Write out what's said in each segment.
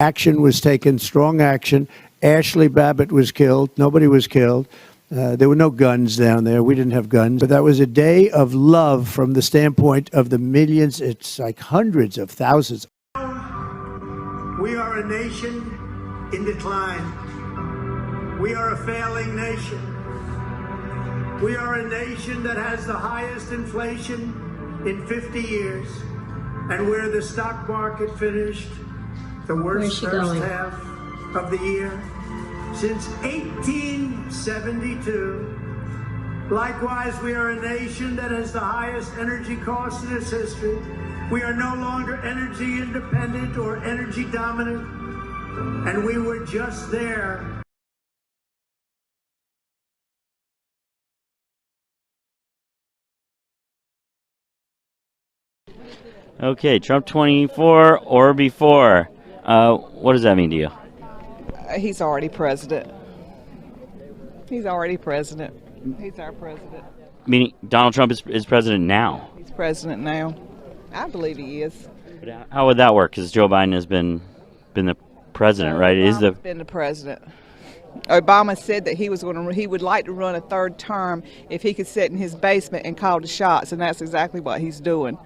Action was taken, strong action. Ashley Babbitt was killed. Nobody was killed. There were no guns down there. We didn't have guns. But that was a day of love from the standpoint of the millions. It's like hundreds of thousands. We are a nation in decline. We are a failing nation. We are a nation that has the highest inflation in 50 years. And where the stock market finished the worst first half of the year since 1872. Likewise, we are a nation that has the highest energy costs in its history. We are no longer energy independent or energy dominant, and we were just there. Okay, Trump 24 or before. What does that mean to you? He's already president. He's already president. He's our president. Meaning Donald Trump is president now? He's president now. I believe he is. But how would that work? Because Joe Biden has been the president, right? Obama's been the president. Obama said that he would like to run a third term if he could sit in his basement and call the shots, and that's exactly what he's doing.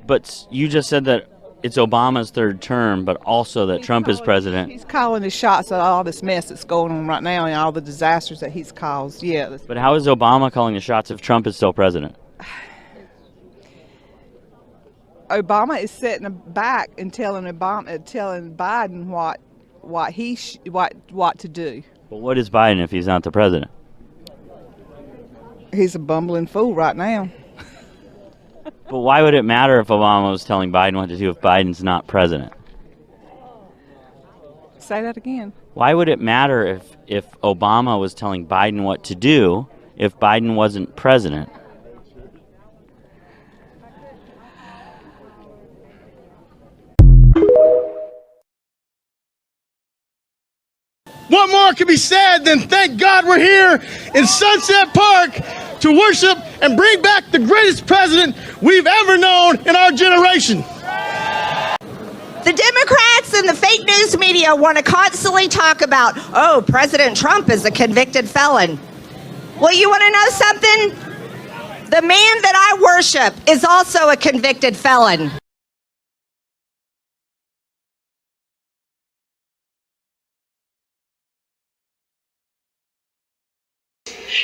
But you just said that it's Obama's third term, but also that Trump is president. He's calling the shots at all this mess that's going on right now and all the disasters that he's caused. Yeah. But how is Obama calling the shots if Trump is still president? Obama is sitting back and telling Biden what to do. But what is Biden if he's not the president? He's a bumbling fool right now. But why would it matter if Obama was telling Biden what to do if Biden's not president? Say that again. Why would it matter if Obama was telling Biden what to do if Biden wasn't president? What more can be said than thank God we're here in Sunset Park to worship and bring back the greatest president we've ever known in our generation. The Democrats and the fake news media want to constantly talk about, oh, President Trump is a convicted felon. Well, you want to know something? The man that I worship is also a convicted felon.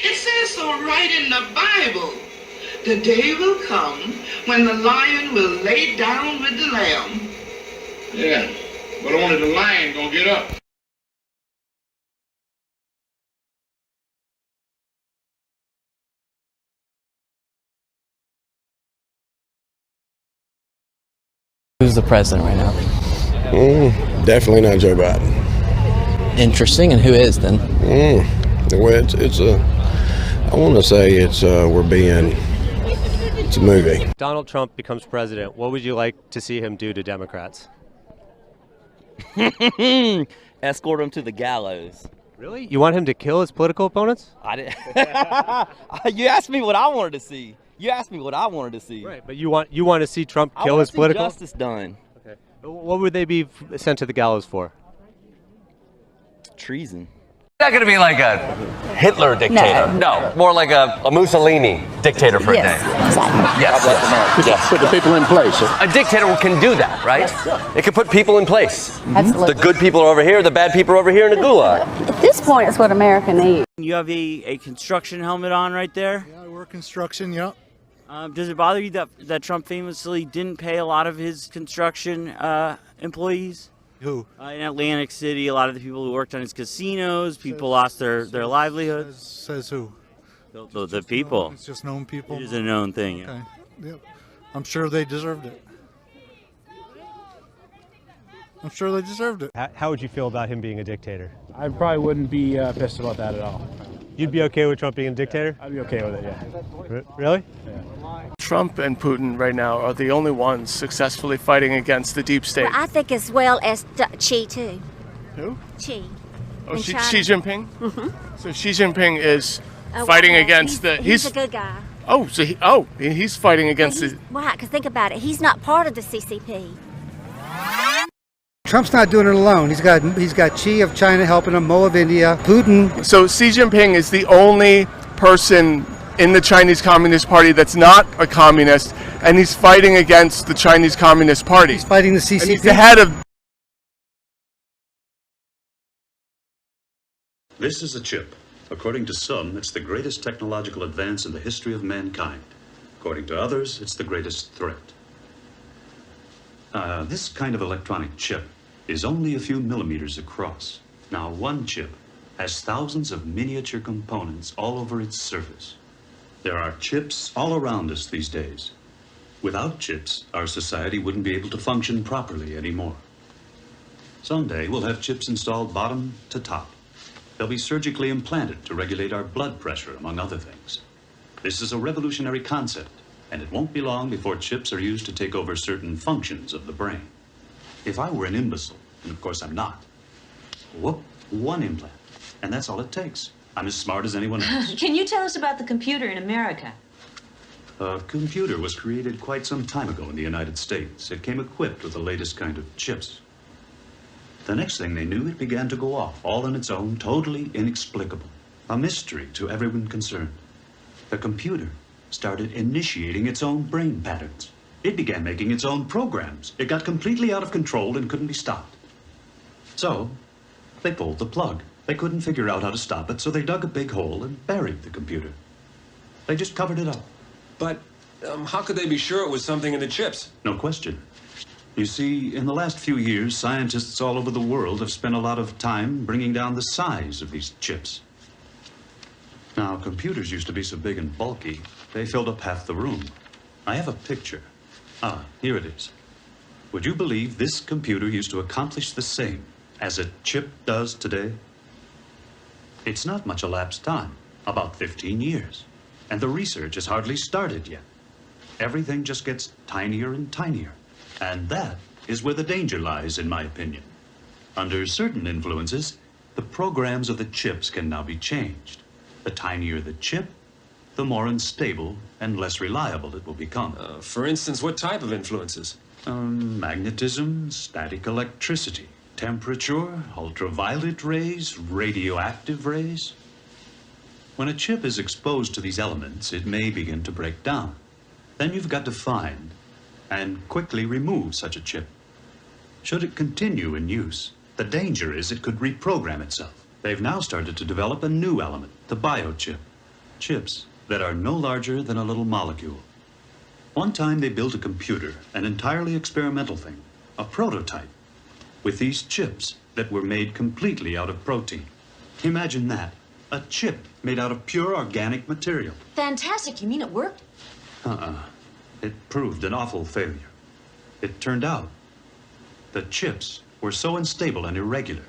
It says so right in the Bible. The day will come when the lion will lay down with the lamb. Yeah, but only the lion gonna get up. Who's the president right now? Definitely not Joe Biden. Interesting. And who is then? Well, I want to say it's a movie. Donald Trump becomes president. What would you like to see him do to Democrats? Escort him to the gallows. Really? You want him to kill his political opponents? I didn't. You asked me what I wanted to see. Right, but you want to see Trump kill his political? I want to see justice done. Okay. What would they be sent to the gallows for? Treason. Not going to be like a Hitler dictator. No, more like a Mussolini dictator for a day. Exactly. Yes. Put the people in place. A dictator can do that, right? Yes. It can put people in place. Absolutely. The good people are over here, the bad people are over here in the gulag. At this point, it's what America needs. You have a construction helmet on right there? Yeah, I work construction, yeah. Does it bother you that Trump famously didn't pay a lot of his construction employees? Who? In Atlantic City, a lot of the people who worked on his casinos, people lost their livelihoods. Says who? The people. It's just known people. It is a known thing. Okay. Yep. I'm sure they deserved it. How would you feel about him being a dictator? I probably wouldn't be pissed about that at all. You'd be okay with Trump being a dictator? I'd be okay with it, yeah. Really? Yeah. Trump and Putin right now are the only ones successfully fighting against the deep state. Well, I think as well as Xi, too. Who? Xi. Oh, Xi Jinping? Mm-hmm. So Xi Jinping is fighting against he's a good guy. Oh, so he's fighting against Why? Because think about it. He's not part of the CCP. Trump's not doing it alone. He's got Xi of China helping him, Mo of India, Putin. So Xi Jinping is the only person in the Chinese Communist Party that's not a communist, and he's fighting against the Chinese Communist Party. He's fighting the CCP. And he's the head of. This is a chip. According to some, it's the greatest technological advance in the history of mankind. According to others, it's the greatest threat. This kind of electronic chip is only a few millimeters across. Now, one chip has thousands of miniature components all over its surface. There are chips all around us these days. Without chips, our society wouldn't be able to function properly anymore. Someday, we'll have chips installed bottom to top. They'll be surgically implanted to regulate our blood pressure, among other things. This is a revolutionary concept, and it won't be long before chips are used to take over certain functions of the brain. If I were an imbecile, and of course I'm not, whoop, one implant, and that's all it takes. I'm as smart as anyone else. Can you tell us about the computer in America? A computer was created quite some time ago in the United States. It came equipped with the latest kind of chips. The next thing they knew, it began to go off, all on its own, totally inexplicable. A mystery to everyone concerned. The computer started initiating its own brain patterns. It began making its own programs. It got completely out of control and couldn't be stopped. So, they pulled the plug. They couldn't figure out how to stop it, so they dug a big hole and buried the computer. They just covered it up. But how could they be sure it was something in the chips? No question. You see, in the last few years, scientists all over the world have spent a lot of time bringing down the size of these chips. Now, computers used to be so big and bulky, they filled up half the room. I have a picture. Here it is. Would you believe this computer used to accomplish the same as a chip does today? It's not much elapsed time, about 15 years. And the research has hardly started yet. Everything just gets tinier and tinier. And that is where the danger lies, in my opinion. Under certain influences, the programs of the chips can now be changed. The tinier the chip, the more unstable and less reliable it will become. For instance, what type of influences? Magnetism, static electricity, temperature, ultraviolet rays, radioactive rays. When a chip is exposed to these elements, it may begin to break down. Then you've got to find and quickly remove such a chip. Should it continue in use, the danger is it could reprogram itself. They've now started to develop a new element, the biochip. Chips that are no larger than a little molecule. One time they built a computer, an entirely experimental thing, a prototype, with these chips that were made completely out of protein. Imagine that, a chip made out of pure organic material. Fantastic. You mean it worked? It proved an awful failure. It turned out the chips were so unstable and irregular,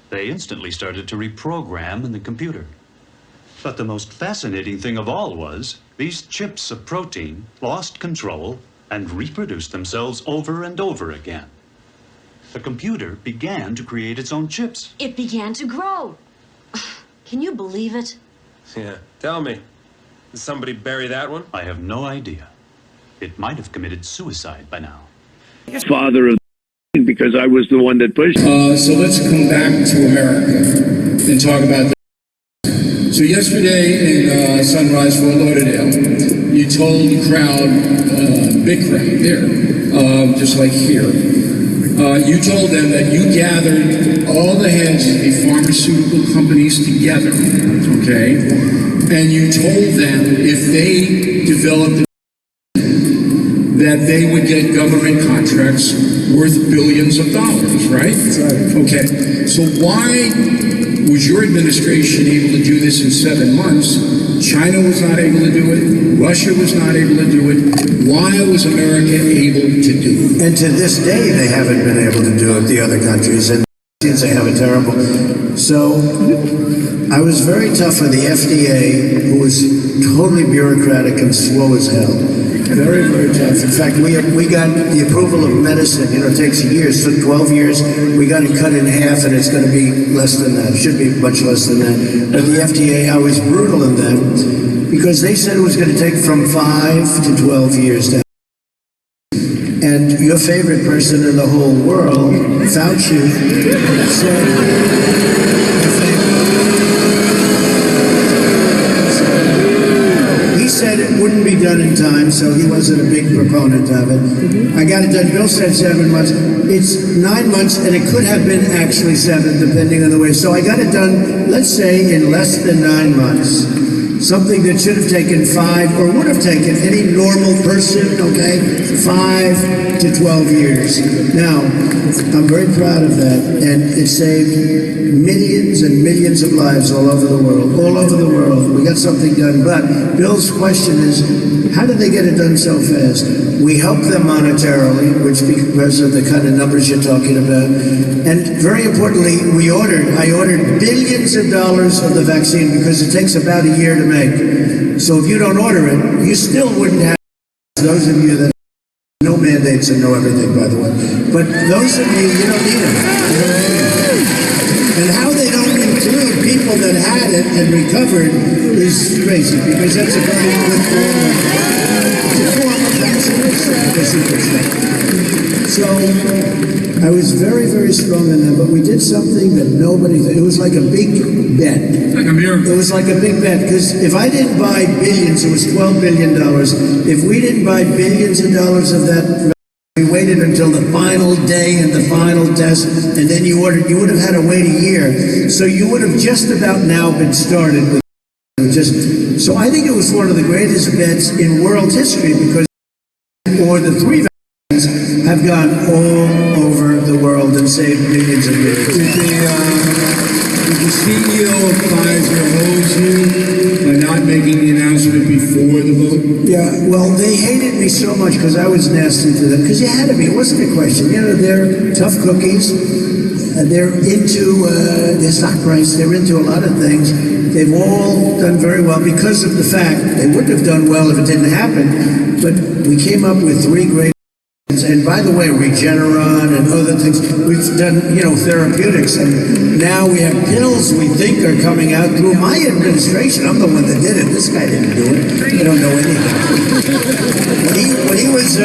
they instantly started to reprogram in the computer. But the most fascinating thing of all was these chips of protein lost control and reproduced themselves over and over again. The computer began to create its own chips. It began to grow. Can you believe it? Yeah, tell me. Did somebody bury that one? I have no idea. It might have committed suicide by now. Father of because I was the one that pushed. So let's come back to America and talk about that. So yesterday in Sunrise, Fort Lauderdale, you told the crowd, big crowd there, just like here, you told them that you gathered all the heads of the pharmaceutical companies together, okay? And you told them if they developed that they would get government contracts worth billions of dollars, right? Okay, so why was your administration able to do this in 7 months? China was not able to do it. Russia was not able to do it. Why was America able to do it? And to this day, they haven't been able to do it, the other countries. And they have a terrible. So I was very tough on the FDA, who was totally bureaucratic and slow as hell. Very, very tough. In fact, we got the approval of medicine. It takes years. It took 12 years. We got it cut in half, and it's going to be less than that. It should be much less than that. But the FDA, I was brutal in them because they said it was going to take from 5 to 12 years. And And your favorite person in the whole world, Fauci, he said it wouldn't be done in time, so he wasn't a big proponent of it. I got it done. Bill said 7 months. It's 9 months, and it could have been actually 7, depending on the way. So I got it done, let's say, in less than 9 months. Something that should have taken 5, or would have taken any normal person, okay, 5 to 12 years. Now, I'm very proud of that, and it saved millions and millions of lives all over the world. All over the world. We got something done. But Bill's question is, how did they get it done so fast? We helped them monetarily, which because of the kind of numbers you're talking about. And very importantly, I ordered billions of dollars of the vaccine because it takes about a year to make. So if you don't order it, you still wouldn't have those of you that no mandates and know everything, by the way. But those of you don't need them. You don't need them. And how they don't include people that had it and recovered is crazy, because that's a very good form of vaccination, I guess you could say. So I was very, very strong in that, but we did something that nobody, it was like a big bet. It was like a big bet, because if I didn't buy billions, it was $12 billion. If we didn't buy billions of dollars of that, we waited until the final day and the final test, and then you would have had to wait a year. So you would have just about now been started with so I think it was one of the greatest bets in world history, because the 3 vaccines have gone all over the world and saved millions and millions. Did the CEO of Pfizer hold you by not making the announcement before the vote? Yeah, well, they hated me so much because I was nasty to them. Because you had to be. It wasn't a question. You know, they're tough cookies. They're into their stock price. They're into a lot of things. They've all done very well because of the fact they wouldn't have done well if it didn't happen. But we came up with 3 great. And by the way, Regeneron and other things, we've done, therapeutics, and now we have pills we think are coming out through my administration. I'm the one that did it. This guy didn't do it. I don't know anything. When he was,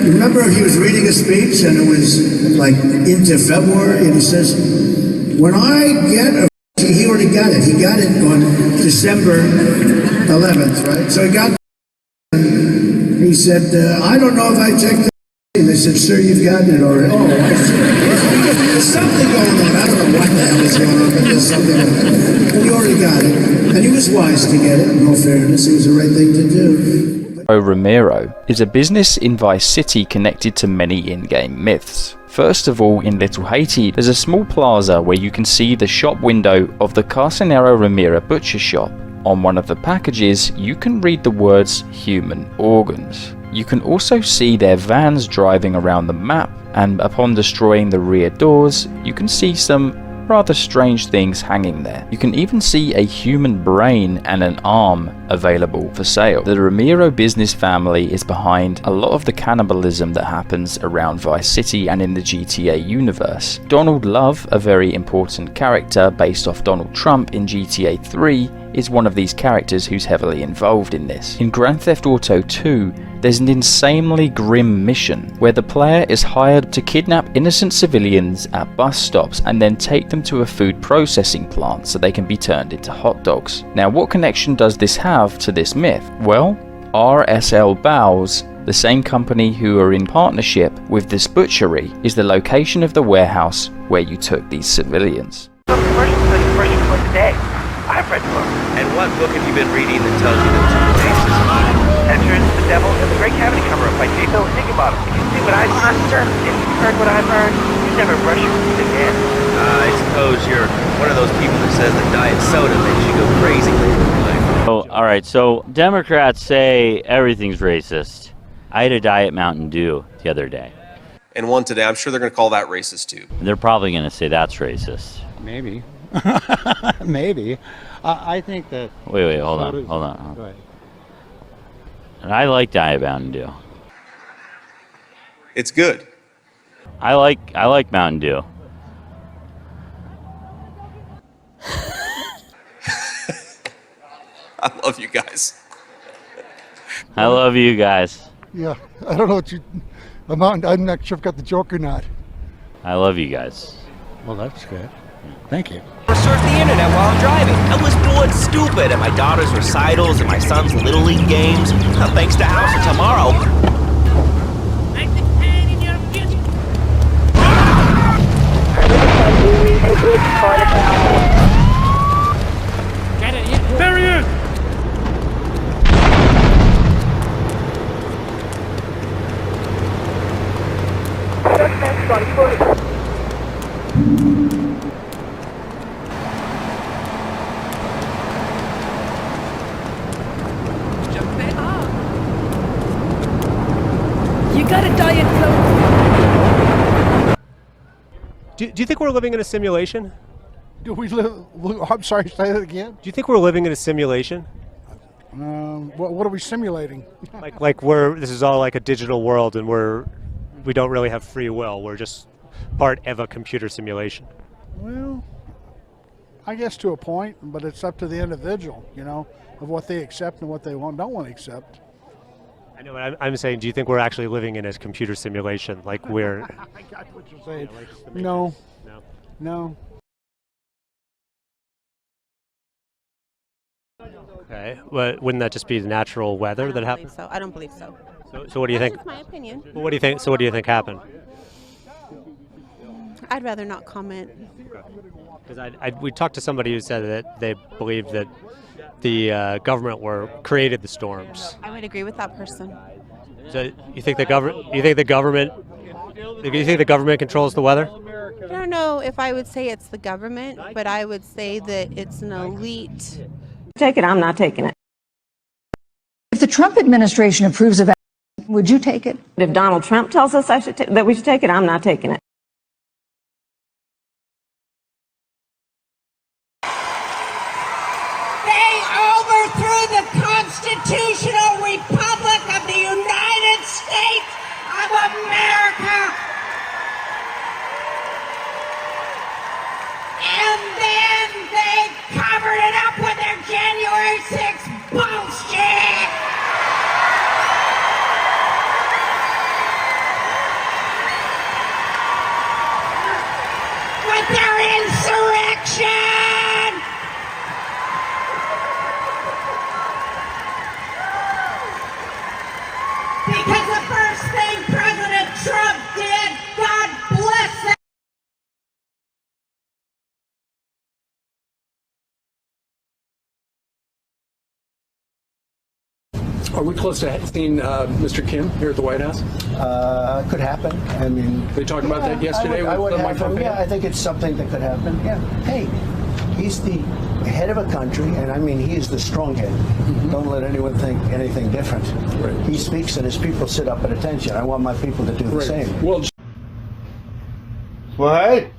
remember he was reading a speech, and it was like into February, and he says, when I get a, he already got it. He got it on December 11th, right? So he got, he said, I don't know if I checked. And they said, sir, you've gotten it already. Oh, I see. There's something going on. I don't know what the hell is going on, but there's something going on. And he already got it. And he was wise to get it. In all fairness, it was the right thing to do. Ramiro is a business in Vice City connected to many in-game myths. First of all, in Little Haiti, there's a small plaza where you can see the shop window of the Carcinero Ramiro butcher shop. On one of the packages, you can read the words human organs. You can also see their vans driving around the map, and upon destroying the rear doors, you can see some rather strange things hanging there. You can even see a human brain and an arm available for sale. The Ramiro business family is behind a lot of the cannibalism that happens around Vice City and in the GTA universe. Donald Love, a very important character based off Donald Trump in GTA 3, is one of these characters who's heavily involved in this. In Grand Theft Auto 2, there's an insanely grim mission where the player is hired to kidnap innocent civilians at bus stops and then take them to a food processing plant so they can be turned into hot dogs. Now, what connection does this have to this myth? Well, RSL Bowes, the same company who are in partnership with this butchery, is the location of the warehouse where you took these civilians. I've read books. And what book have you been reading that tells you that Jesus Entrance, the Devil, and the Great Cavity Cover-Up by J. So think about it. If you see what I monster, if you heard what I've heard, you never brush your teeth again. I suppose you're one of those people that says that diet soda makes you go crazy later in life. Oh, all right. So Democrats say everything's racist. I had a Diet Mountain Dew the other day. And one today. I'm sure they're going to call that racist too. They're probably going to say that's racist. Maybe. Maybe. I think that... Wait, hold on. Go ahead. And I like Diet Mountain Dew. It's good. I like Mountain Dew. I love you guys. I love you guys. Yeah, I don't know what you... I'm not sure if I've got the joke or not. I love you guys. Well, that's good. Thank you. Surf the internet while I'm driving. I was bored stupid at my daughter's recitals and my son's Little League games. Thanks to House of Tomorrow. There he is! You got a Diet Coke. Do you think we're living in a simulation? Do we live? I'm sorry, say that again. Do you think we're living in a simulation? What are we simulating? Like this is all like a digital world, and we don't really have free will. We're just part of a computer simulation. Well, I guess to a point, but it's up to the individual, of what they accept and what they don't want to accept. I know, but I'm saying, do you think we're actually living in a computer simulation? Like we're... I got what you're saying. No. Okay, well, wouldn't that just be the natural weather that happens? I don't believe so. So what do you think? That's my opinion. Well, what do you think? So what do you think happened? I'd rather not comment. Because we talked to somebody who said that they believed that the government created the storms. I would agree with that person. So you think the government controls the weather? I don't know if I would say it's the government, but I would say that it's an elite. Take it, I'm not taking it. If the Trump administration approves of it, would you take it? If Donald Trump tells us that we should take it, I'm not taking it. They overthrew the constitutional republic of the United States of America. And then they covered it up with their January 6th bullshit. With their insurrection. Because the first thing President Trump did, God bless him. Are we close to seeing Mr. Kim here at the White House? Could happen. I mean, they talked about that yesterday. I think it's something that could happen. Yeah. Hey, he's the head of a country, and I mean, he is the strong head. Don't let anyone think anything different. Right. He speaks, and his people sit up at attention. I want my people to do the same. Well, hey,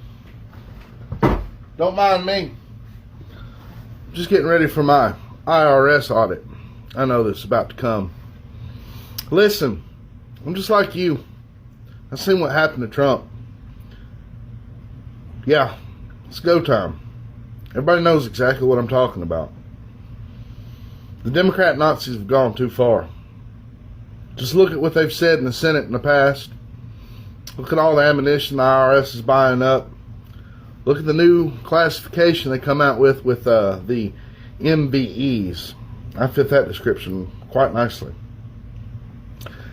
don't mind me. Just getting ready for my IRS audit. I know this is about to come. Listen, I'm just like you. I've seen what happened to Trump. Yeah, it's go time. Everybody knows exactly what I'm talking about. The Democrat Nazis have gone too far. Just look at what they've said in the Senate in the past. Look at all the ammunition the IRS is buying up. Look at the new classification they come out with the MBEs. I fit that description quite nicely.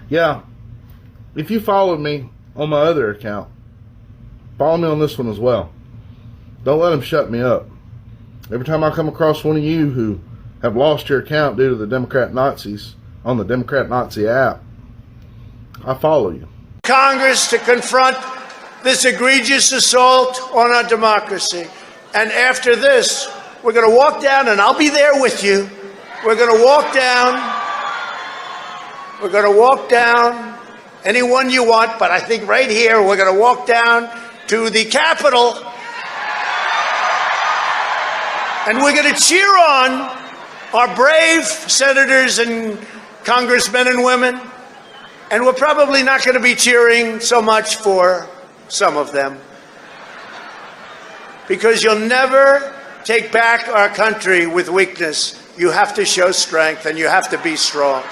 Yeah, if you followed me on my other account, follow me on this one as well. Don't let them shut me up. Every time I come across one of you who have lost your account due to the Democrat Nazis on the Democrat Nazi app, I follow you. Congress to confront this egregious assault on our democracy. And after this, we're going to walk down, and I'll be there with you. We're going to walk down. We're going to walk down anyone you want, but I think right here we're going to walk down to the Capitol, and we're going to cheer on our brave senators and congressmen and women, and we're probably not going to be cheering so much for some of them, because you'll never take back our country with weakness. You have to show strength, and you have to be strong.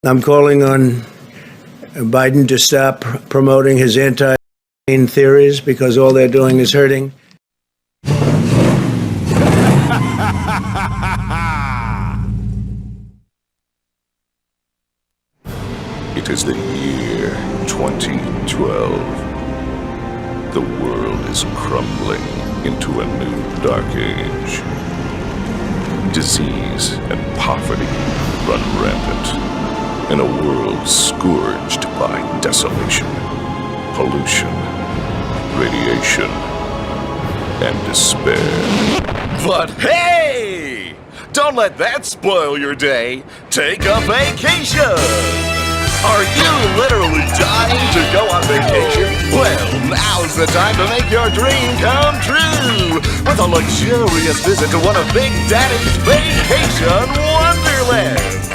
I'm calling on Biden to stop promoting his anti-vaccine theories because all they're doing is hurting. It is the year 2012. The world is crumbling into a new dark age. Disease and poverty run rampant in a world scourged by desolation, pollution, radiation, and despair. But hey! Don't let that spoil your day. Take a vacation! Are you literally dying to go on vacation? Well, now's the time to make your dream come true with a luxurious visit to one of Big Daddy's vacation wonderlands.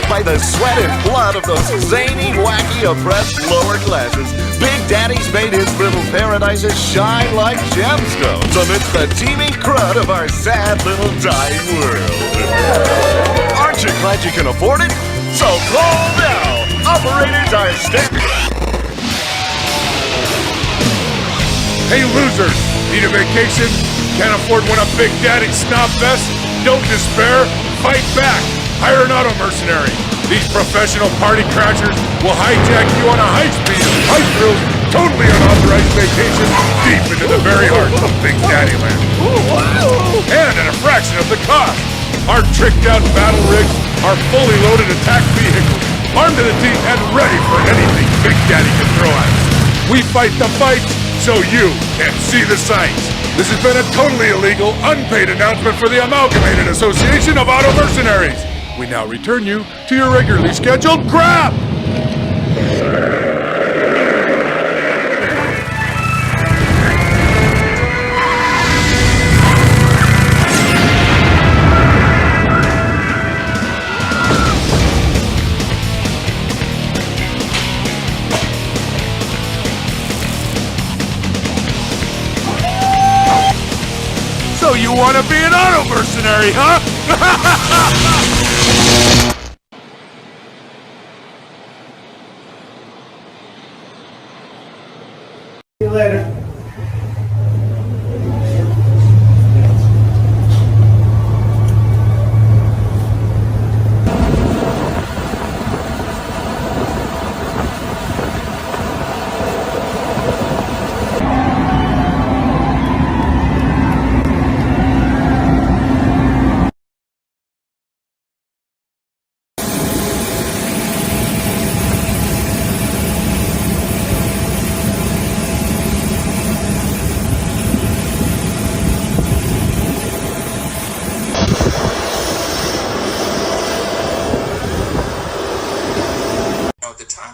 By the sweat and blood of those zany, wacky, oppressed lower classes, Big Daddy's made his little paradises shine like gemstones amidst the teeming crud of our sad little dying world. Aren't you glad you can afford it? So call now! Operators are standing. Hey losers, need a vacation? Can't afford one of Big Daddy's snob fest? Don't despair, fight back. Hire an auto mercenary. These professional party crashers will hijack you on a high-speed, high-thrill, totally unauthorized vacation deep into the very heart of Big Daddy Land. And at a fraction of the cost. Our tricked-out battle rigs are fully loaded attack vehicles, armed to the teeth and ready for anything Big Daddy can throw at us. We fight the fights so you can see the sights. This has been a totally illegal, unpaid announcement for the Amalgamated Association of Auto Mercenaries. We now return you to your regularly scheduled crap! So you want to be an auto mercenary, huh? See you later.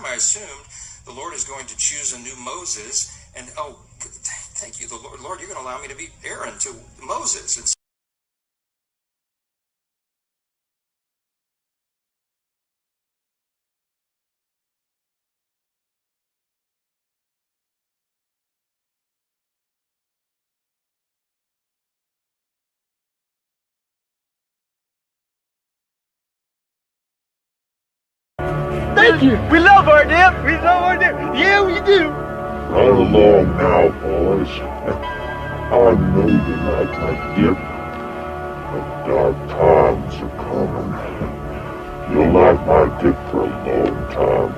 I assumed the Lord is going to choose a new Moses, and oh, thank you, the Lord, you're going to allow me to be Aaron to Moses. And Thank you. We love our dip. We love our dip. Yeah, we do. Run along now, boys. I know you like my dip, but dark times are coming. You'll like my dip for a long time.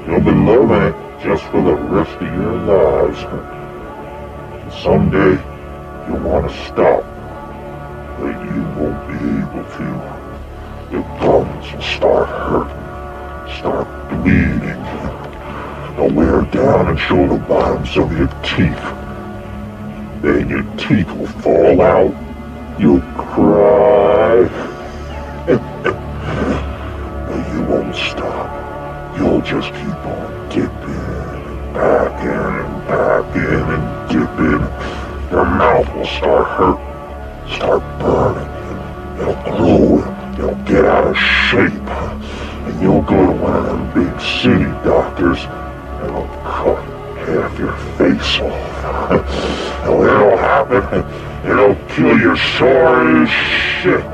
You'll be loving it just for the rest of your lives. And someday you'll want to stop, but you won't be able to. Your gums will start hurting, start bleeding. They'll wear down and show the bottoms of your teeth. Then your teeth will fall out. You'll cry. But you won't stop. You'll just keep on dipping, back in and back in and dipping. Your mouth will start hurting, start burning. It'll glowing. You'll get out of shape, and you'll go to one of them big city doctors, and they'll cut half your face off. And when it'll happen, it'll kill you sore as shit.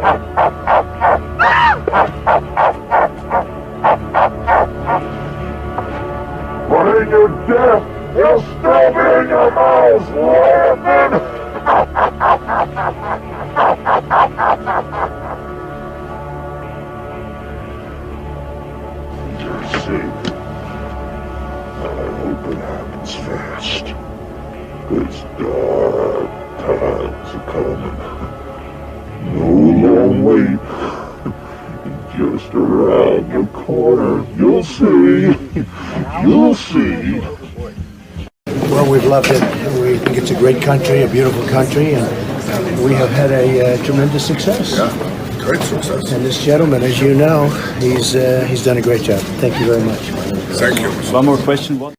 death will still be in your mouths, laughing. You're safe. I hope it happens fast. It's dark times are coming. No long wait. Just around the corner. You'll see. You'll see. Well, we've loved it. We think it's a great country, a beautiful country, and we have had a tremendous success. Yeah, great success. And this gentleman, as you know, he's done a great job. Thank you very much. Thank you. One more question. What?